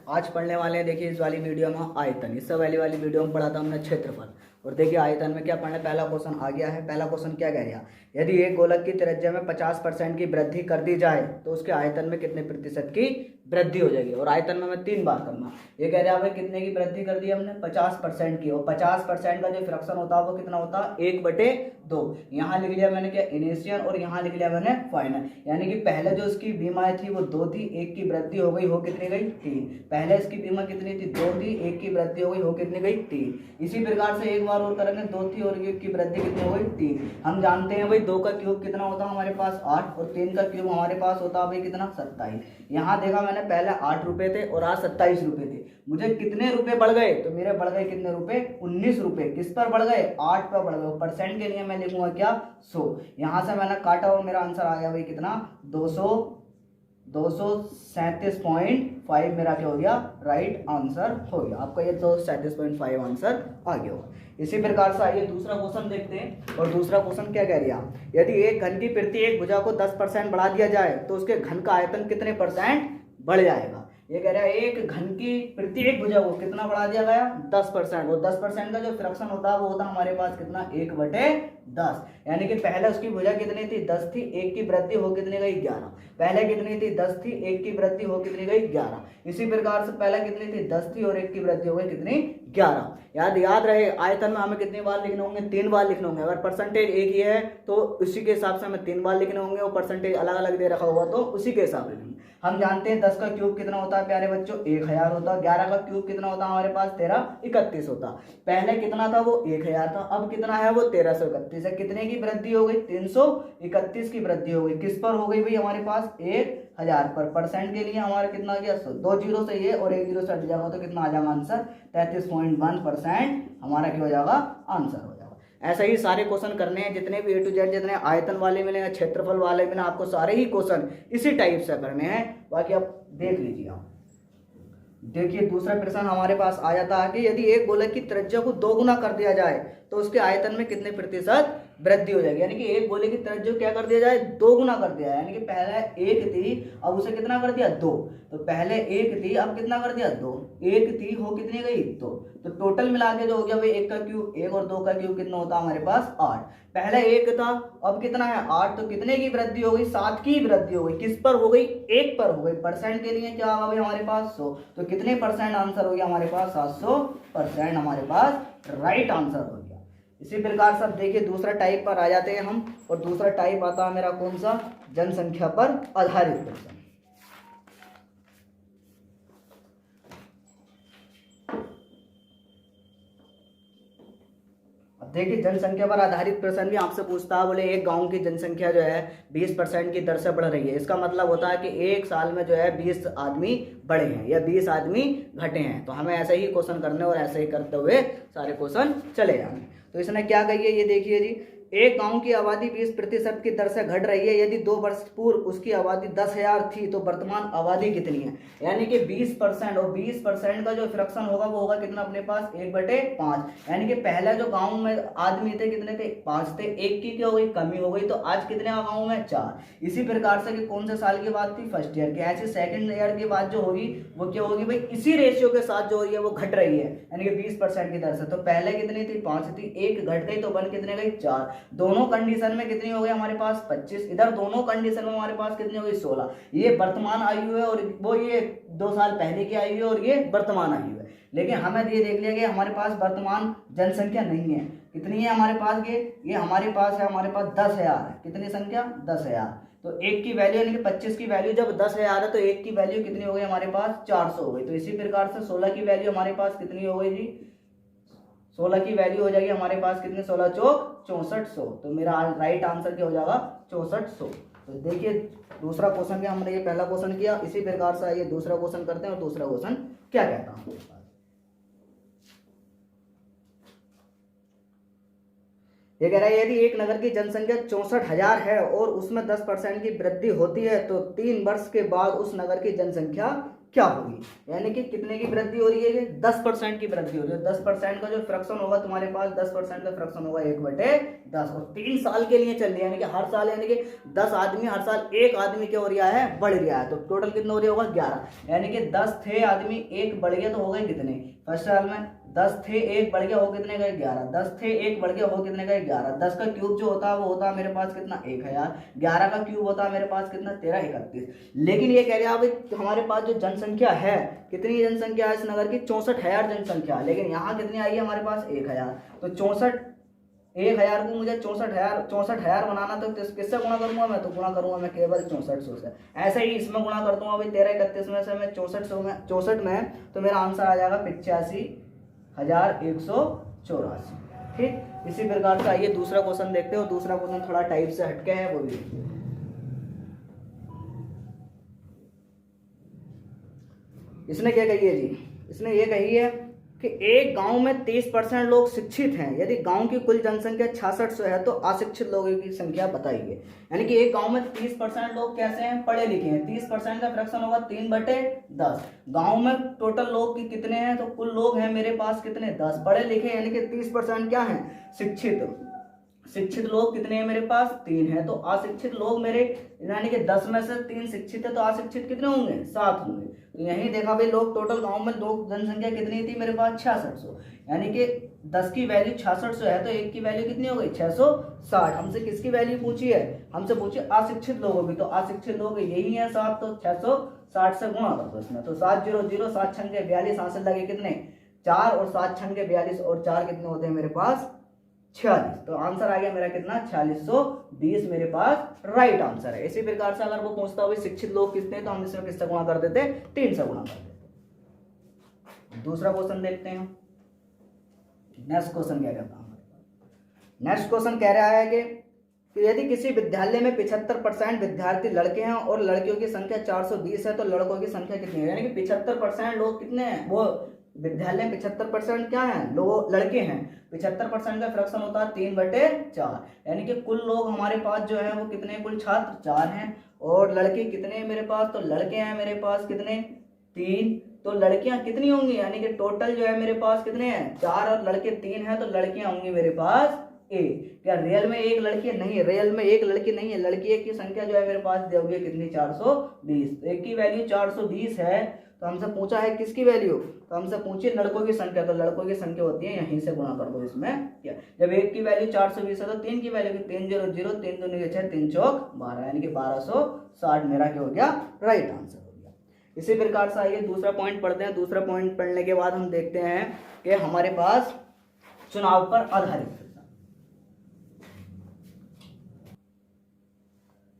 आज पढ़ने वाले हैं। देखिए इस वाली वीडियो में आयतन, इससे वाली वीडियो में पढ़ा था हमने क्षेत्रफल। और देखिए आयतन में क्या पढ़ना है, पहला क्वेश्चन आ गया है। पहला क्वेश्चन क्या कह रहा है, यदि एक गोलक की त्रिज्या में 50% की वृद्धि कर दी जाए तो उसके आयतन में कितने प्रतिशत की वृद्धि हो जाएगी। और आयतन में मैं 3 बार करना। ये कह रहा है कितने की वृद्धि कर दी हमने, 50% की। और 50% का जो फ्रैक्शन होता है वो कितना होता है, 1/2। यहाँ लिख लिया मैंने क्या, इनिशियल, और यहाँ लिख लिया मैंने फाइनल। यानी कि पहले जो इसकी बीमा थी वो 2 थी, 1 की वृद्धि हो गई, हो कितनी गई, 3। पहले इसकी बीमा कितनी थी, 2 थी, 1 की वृद्धि हो गई, हो कितनी गई, 3। इसी प्रकार से एक बार और करेंगे, 2 थी और 1 की वृद्धि कितनी हो गई, 3। हम जानते हैं भाई 2 का क्यूब कितना होता है हमारे पास 8, और 3 का क्यूब हमारे पास होता है भाई कितना, 27। यहाँ देखा मैंने पहले 8 रुपए थे और आज 27 रुपए थे। मुझे कितने रुपए बढ़ गए, तो मेरे बढ़ गए कितने रुपए, 19 रुपए। किस पर बढ़ गए, 8 पर बढ़ गए। परसेंट के लिए मैं लिखूंगा क्या, 100। यहाँ से मैंने काटा और मेरा आंसर आ गया भाई कितना, 237.5 मेरा क्या हो गया, राइट आंसर हो गया। आपका ये 237.5 आंसर आ गया होगा। इसी प्रकार से आइए दूसरा क्वेश्चन देखते हैं। और दूसरा क्वेश्चन क्या कह रहा है, यदि एक घन की प्रति एक भुजा को 10% बढ़ा दिया जाए तो उसके घन का आयतन कितने % बढ़ जाएगा। ये कह रहा है एक घन की प्रति एक भुजा को कितना बढ़ा दिया गया, 10%। और 10% का जो फ्रैक्शन होता है वो होता है हमारे पास कितना, 1/10। यानी कि पहले उसकी भुजा कितनी थी, 10 थी, 1 की वृद्धि हो कितनी गई, 11। पहले कितनी थी, 10 थी, 1 की वृद्धि हो कितनी गई, 11। इसी प्रकार से पहले कितनी थी, 10 थी और 1 की वृद्धि हो गई कितनी, 11। याद रहे आयतन में हमें कितनी बार लिखने होंगे, 3 बार लिखने होंगे। अगर परसेंटेज एक ही है तो उसी के हिसाब से हमें 3 बार लिखने होंगे, और परसेंटेज अलग अलग दे रखा होगा तो उसी के हिसाब से। हम जानते हैं 10 का क्यूब कितना होता है प्यारे बच्चों, 1000 होता है। 11 का क्यूब कितना होता है हमारे पास, 1331 होता। पहले कितना था, वो 1000 था, अब कितना है, वो 1331 है। कितने की वृद्धि हो गई, 331 की वृद्धि हो गई। किस पर हो गई भाई, हमारे पास 1000 पर। परसेंट के लिए हमारा कितना आ गया, 2 जीरो से ये और 1 जीरो से हट जाएगा तो कितना आ जाएगा आंसर, 33.1% हमारा क्या हो जाएगा, आंसर हो जाएगा। ऐसा ही सारे क्वेश्चन करने हैं, जितने भी A to Z, जितने आयतन वाले मिले, क्षेत्रफल वाले मिले, आपको सारे ही क्वेश्चन इसी टाइप से करने हैं। बाकी आप देख लीजिए। आप देखिए दूसरा प्रश्न हमारे पास आ जाता है कि यदि एक गोलक की त्रिज्या को 2 गुना कर दिया जाए तो उसके आयतन में कितने प्रतिशत वृद्धि हो जाएगी। यानी कि एक गोले की त्रिज्या क्या कर दिया जाए, 2 गुना कर दिया है। यानी कि पहले 1 थी, अब उसे कितना कर दिया, 2। तो पहले 1 थी, अब कितना कर दिया, 2। 1 थी, हो कितनी गई, 2। तो टोटल मिला के जो हो गया भाई 1 का क्यूब 1 और 2 का क्यूब कितना होता है हमारे पास, 8। पहले 1 था, अब कितना है, 8। तो कितने की वृद्धि हो गई, 7 की वृद्धि हो गई। किस पर हो गई, 1 पर हो गई। परसेंट के लिए क्या होगा भाई हमारे पास, 100। तो कितने % आंसर हो गया हमारे पास, 700% हमारे पास राइट आंसर हो गया। इसी प्रकार से अब देखिए दूसरा टाइप पर आ जाते हैं हम। और दूसरा टाइप आता है मेरा कौन सा, जनसंख्या पर आधारित प्रश्न। देखिए जनसंख्या पर आधारित प्रश्न भी आपसे पूछता है, बोले एक गांव की जनसंख्या जो है 20% की दर से बढ़ रही है। इसका मतलब होता है कि एक साल में जो है 20 आदमी बढ़े हैं या 20 आदमी घटे हैं। तो हमें ऐसे ही क्वेश्चन करने और ऐसे ही करते हुए सारे क्वेश्चन चले जाएंगे। तो इसने क्या कही है, ये देखिए जी, एक गांव की आबादी 20% की दर से घट रही है। यदि 2 वर्ष पूर्व उसकी आबादी 10,000 थी तो वर्तमान आबादी कितनी है। यानी कि 20% और 20% का जो फ्रैक्शन होगा वो होगा कितना अपने पास, 1/5। यानी कि पहले जो गांव में आदमी थे कितने थे, 5 थे। 1 की क्या हो गई, कमी हो गई। तो आज कितने गाँव में, 4। इसी प्रकार से कि कौन से साल की बात थी, फर्स्ट ईयर की। ऐसे सेकंड ईयर की बात जो होगी वो क्या होगी भाई, इसी रेशियो के साथ जो है वो घट रही है, यानी कि 20% की दर से। तो पहले कितनी थी, 5 थी, 1 घट गई तो बन कितने गई, 4। दोनों कंडीशन में कितनी हो गई हमारे पास, 25। इधर दोनों कंडीशन में हमारे पास कितनी हो गई, 16। ये वर्तमान आयु है और वो ये 2 साल पहले की आयु है और ये वर्तमान आयु है। लेकिन हमें ये देख लिया कि हमारे पास वर्तमान जनसंख्या नहीं है। कितनी है हमारे पास, ये हमारे पास है, हमारे पास 10,000 है। कितनी संख्या, 10,000। तो 1 की वैल्यू यानी कि 25 की वैल्यू जब 10,000 है तो 1 की वैल्यू कितनी हो गई हमारे पास, 400 हो गई। तो इसी प्रकार से 16 की वैल्यू हमारे पास कितनी हो गई जी, 16 की वैल्यू हो जाएगी हमारे पास कितने, 16 चौक 6400। तो मेरा राइट आंसर क्या हो जाएगा, 6400। तो देखिए दूसरा क्वेश्चन क्या, हमने ये पहला क्वेश्चन किया। इसी प्रकार से ये दूसरा क्वेश्चन करते हैं। और दूसरा क्वेश्चन क्या कहता हूं, ये कह रहा है यदि एक नगर की जनसंख्या 64,000 है और उसमें 10% की वृद्धि होती है तो 3 वर्ष के बाद उस नगर की जनसंख्या क्या होगी, यानी कि कितने की वृद्धि हो रही है, 10% की वृद्धि हो रही है। 10% का जो फ्रैक्शन होगा तुम्हारे पास, 10% का फ्रैक्शन होगा 1/10, और 3 साल के लिए चल रही है, यानी कि हर साल, यानी कि 10 आदमी, हर साल एक आदमी क्या हो रहा है, बढ़ रहा है। तो टोटल कितना हो रहा होगा, 11, यानी कि 10 थे आदमी, एक बढ़ गया, तो हो गए कितने, फर्स्ट साल में 10 थे, एक बढ़ गया, हो कितने का 11, 10 थे, एक बढ़ गया, हो कितने का 11, 10 का क्यूब जो होता है वो होता है मेरे पास कितना, 1000, 11 का क्यूब होता है मेरे पास कितना, 1331। लेकिन ये कह रहे हैं अब हमारे पास जो जनसंख्या है, कितनी जनसंख्या है इस नगर की, 64,000 जनसंख्या, लेकिन यहाँ कितनी आई है हमारे पास, 1000। तो 1000 को मुझे 64,000 बनाना, तो किससे गुणा करूंगा मैं, तो गुणा करूंगा मैं केवल 6400 से। ऐसे ही इसमें गुणा कर दूंगा भाई, 1331 में से मैं 64 में, तो मेरा आंसर आ जाएगा 85,184। ठीक, इसी प्रकार से आइए दूसरा क्वेश्चन देखते हो। दूसरा क्वेश्चन थोड़ा टाइप से हटके है, वो भी इसने क्या कही है जी, इसने ये कही है कि एक गांव में 30% लोग शिक्षित हैं, यदि गांव की कुल जनसंख्या 6600 है तो अशिक्षित लोगों की संख्या बताइए। यानी कि एक गांव में 30% लोग कैसे हैं, पढ़े लिखे हैं, 30% का फ्रैक्शन होगा 3/10। गांव में टोटल लोग की कितने हैं, तो कुल लोग हैं मेरे पास कितने, 10, पढ़े लिखे, यानी कि 30% क्या है, शिक्षित। शिक्षित लोग कितने हैं मेरे पास, 3 है। तो अशिक्षित लोग मेरे, यानी कि 10 में से 3 शिक्षित है, तो अशिक्षित कितने होंगे, 7 होंगे। तो यही देखा भाई, लोग टोटल गांव में लोग जनसंख्या कितनी थी मेरे पास, 6600, यानी कि 10 की वैल्यू 6600 है, तो 1 की वैल्यू कितनी हो गई, 660। हमसे किसकी वैल्यू पूछी है, हमसे पूछी अशिक्षित लोगों की, तो अशिक्षित लोग यही है 7, तो 660 से गुणा कर दो इसमें, तो 700, 7 छंगे 42, हासिल लगे कितने, 4, और 7 छंगे 42, और 4 कितने होते हैं मेरे पास, 46। तो आंसर आ गया मेरा कितना, 4620 मेरे पास राइट आंसर है। इसी प्रकार से अगर वो पूछता हो शिक्षित लोग कितने, तो हम इसमें किससे गुणा कर देते, 3 से गुणा कर देते। दूसरा क्वेश्चन देखते हैं। नेक्स्ट क्वेश्चन क्या कहता है, नेक्स्ट क्वेश्चन कह रहा है कि यदि किसी विद्यालय में 75% विद्यार्थी लड़के हैं और लड़कियों की संख्या 420 है, तो लड़कों की संख्या कितनी है, यानी कि 75% लोग कितने हैं, वो विद्यालय 75% क्या है, लोग लड़के हैं। 75% का फ्रैक्शन होता है 3/4, यानी कि कुल लोग हमारे पास जो है वो कितने, कुल छात्र 4 हैं, और लड़के कितने हैं मेरे पास, तो लड़के हैं मेरे पास कितने, 3, तो लड़कियां कितनी होंगी, यानी कि टोटल जो है मेरे पास कितने हैं, 4, और लड़के 3 हैं, तो लड़कियां होंगी मेरे पास ए। क्या रियल में एक लड़की नहीं है, रियल में एक लड़की नहीं है, लड़की एक की संख्या जो है मेरे पास दी हुई है कितनी, 420। तो एक की वैल्यू 420 है, तो हमसे पूछा है किसकी वैल्यू, तो हमसे पूछी लड़कों की संख्या, तो लड़कों की संख्या होती है, यहीं से गुणा कर दो इसमें। क्या, जब एक की वैल्यू 420 है तो 3 की वैल्यू 300, 3 दूनी 6, 3 चौक 12, यानी कि 1260 मेरा क्या हो गया, राइट आंसर हो गया। इसी प्रकार से आइए दूसरा पॉइंट पढ़ते हैं। दूसरा पॉइंट पढ़ने के बाद हम देखते हैं कि हमारे पास चुनाव पर आधारित,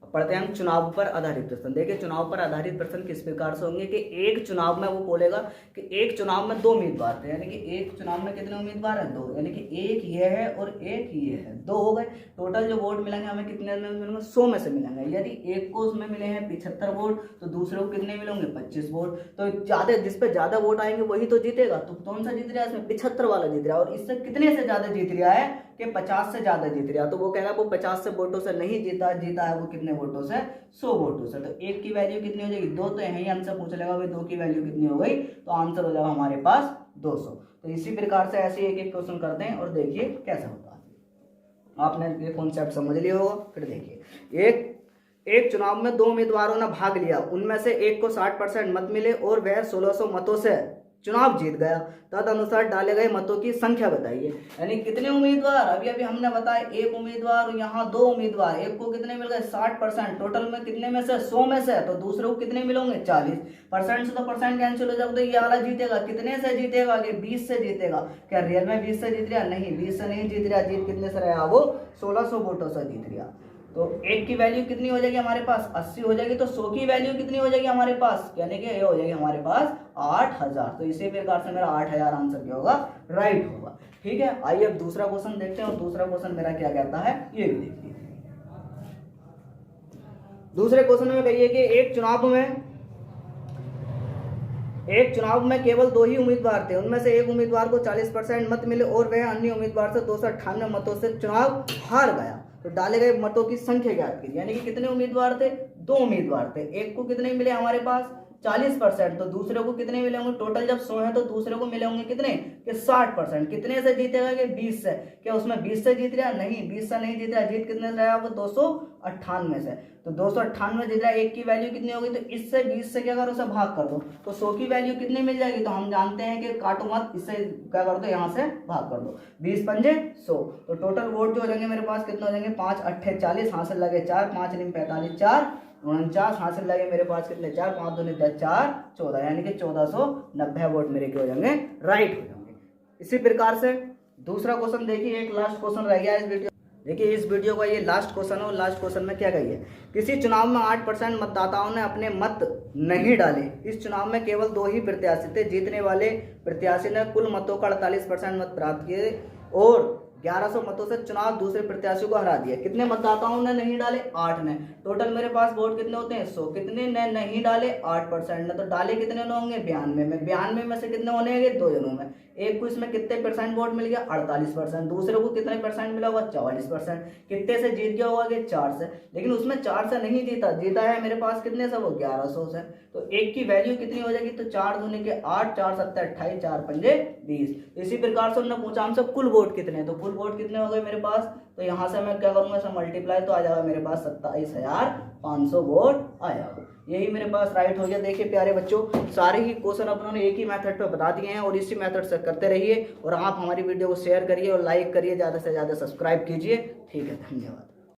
पढ़ते हैं हम चुनाव पर आधारित प्रश्न। देखिए चुनाव पर आधारित प्रश्न किस प्रकार से होंगे कि एक चुनाव में वो बोलेगा कि एक चुनाव में 2 उम्मीदवार थे, यानी कि एक चुनाव में कितने उम्मीदवार हैं, 2, यानी कि एक ये है और एक ये है, 2 हो गए। टोटल जो वोट मिलेंगे हमें कितने में मिलेंगे, 100 में से मिलेंगे। यदि एक को उसमें मिले हैं 75 वोट, तो दूसरे को कितने मिलेंगे, 25 वोट। तो ज्यादा, जिस पे ज्यादा वोट आएंगे वही तो जीतेगा। तो कौन सा जीत रहा है इसमें, 75 वाला जीत रहा है, और इससे कितने से ज्यादा जीत रहा है कि 50 से ज्यादा जीत रहा है। तो वो कह रहा है वो 50 से वोटों से नहीं जीता है वो कितने वोटों से, 100 वोटों से। तो एक की वैल्यू कितनी हो जाएगी, 2, तो यही हमसे पूछ लेगा भाई 2 की वैल्यू कितनी हो गई, तो आंसर हो जाएगा हमारे पास 200। तो इसी प्रकार से ऐसे एक एक क्वेश्चन करते हैं और देखिए कैसा होता है। आपने ये कॉन्सेप्ट समझ लिया होगा। फिर देखिए एक चुनाव में 2 उम्मीदवारों ने भाग लिया, उनमें से एक को 60% मत मिले और वह 1600 मतों से चुनाव जीत गया, तदनुसार डाले गए मतों की संख्या बताइए। यानी कितने उम्मीदवार, अभी हमने बताया एक उम्मीदवार, यहाँ 2 उम्मीदवार, एक को कितने मिल गए 60%, टोटल में कितने में से, 100 में से, तो दूसरे को कितने मिलेंगे 40%। से तो परसेंट कैंसिल हो जाएगा, तो ये वाला जीतेगा, कितने से जीतेगा, ये 20 से जीतेगा। क्या रियल में 20 से जीत रहा, नहीं 20 से नहीं जीत रहा, जीत कितने से रहा वो 1600 वोटों से जीत रहा। तो एक की वैल्यू कितनी हो जाएगी हमारे पास, 80 हो जाएगी। तो 100 की वैल्यू कितनी हो जाएगी हमारे पास, यानी कि ये हो जाएगी हमारे पास 8000। तो इसी प्रकार से मेरा 8000 आंसर क्या होगा, राइट होगा। ठीक है, आइए अब दूसरा क्वेश्चन देखते हैं। और दूसरा क्वेश्चन मेरा क्या कहता है ये भी देखिए। दूसरे क्वेश्चन में कहिए कि एक चुनाव में केवल 2 ही उम्मीदवार थे, उनमें से एक उम्मीदवार को 40% मत मिले और वह अन्य उम्मीदवार से 298 मतों से चुनाव हार गया। तो डाले गए मतों की संख्या ज्ञात कीजिए। यानी कि कितने उम्मीदवार थे, 2 उम्मीदवार थे, एक को कितने मिले हमारे पास 40%, तो दूसरे को कितने मिले होंगे? टोटल जब 100 है तो दूसरे को मिले होंगे कितने? कि 60%। कितने से जीतेगा? कि 20 से। क्या उसमें 20 से जीत रहा? नहीं, 20 से नहीं जीत रहा। जीत कितने से रहा? वो 298 से। तो 298 जीत रहा है। एक की वैल्यू कितनी होगी? तो इससे 20 से क्या करो? उसे भाग कर दो, तो 100 की वैल्यू कितनी मिल जाएगी? तो हम जानते हैं कि काटो मत, इससे क्या कर दो? यहाँ से भाग कर दो। 20 पंजे 100, तो टोटल वोट जो हो जाएंगे मेरे पास कितने हो जाएंगे? 5 8 40, हासिल लगे 4, 5 × 45 4 49, हासिल लगे मेरे पास कितने? 4, 5 दूनी 10 4 14, यानी कि 1490 वोट मेरे के हो जाएंगे, राइट हो जाएंगे। इसी प्रकार से दूसरा क्वेश्चन देखिए, एक लास्ट क्वेश्चन रह गया इस वीडियो। देखिए इस वीडियो का ये लास्ट क्वेश्चन है, और लास्ट क्वेश्चन में क्या कहिए? किसी चुनाव में 8% मतदाताओं ने अपने मत नहीं डाले। इस चुनाव में केवल 2 ही प्रत्याशी थे। जीतने वाले प्रत्याशी ने कुल मतों का 48% मत प्राप्त किए और 1100 मतों से चुनाव दूसरे प्रत्याशी को हरा दिया। कितने मतदाताओं ने नहीं डाले? 8 ने। टोटल मेरे पास वोट कितने होते हैं? 100। कितने ने नहीं डाले? 8% ने। तो डाले कितने ने होंगे? 92 में। 92 में से कितने होने हैं? 2 जनों में। एक को इसमें कितने परसेंट वोट मिल गया? 48%। दूसरे को कितने परसेंट मिला होगा? 44%। कितने से जीत गया होगा? 4 से। लेकिन उसमें 4 से नहीं जीता, जीता है मेरे पास कितने से? वो 1100 से। तो एक की वैल्यू कितनी हो जाएगी? तो 4 दूनी के 8, 4 7 28, 4 पंजे 20। इसी प्रकार से उन्होंने पूछा हमसे कुल वोट कितने, तो कुल वोट कितने हो गए मेरे पास? तो यहाँ से मैं क्या करूंगा? इसे मल्टीप्लाई, तो आ जाएगा मेरे पास 27,500 वोट आया। यही मेरे पास राइट हो गया। देखिए प्यारे बच्चों, सारे ही क्वेश्चन अपनों ने एक ही मेथड पे बता दिए हैं, और इसी मेथड से करते रहिए। और आप हमारी वीडियो को शेयर करिए और लाइक करिए, ज़्यादा से ज़्यादा सब्सक्राइब कीजिए। ठीक है, धन्यवाद।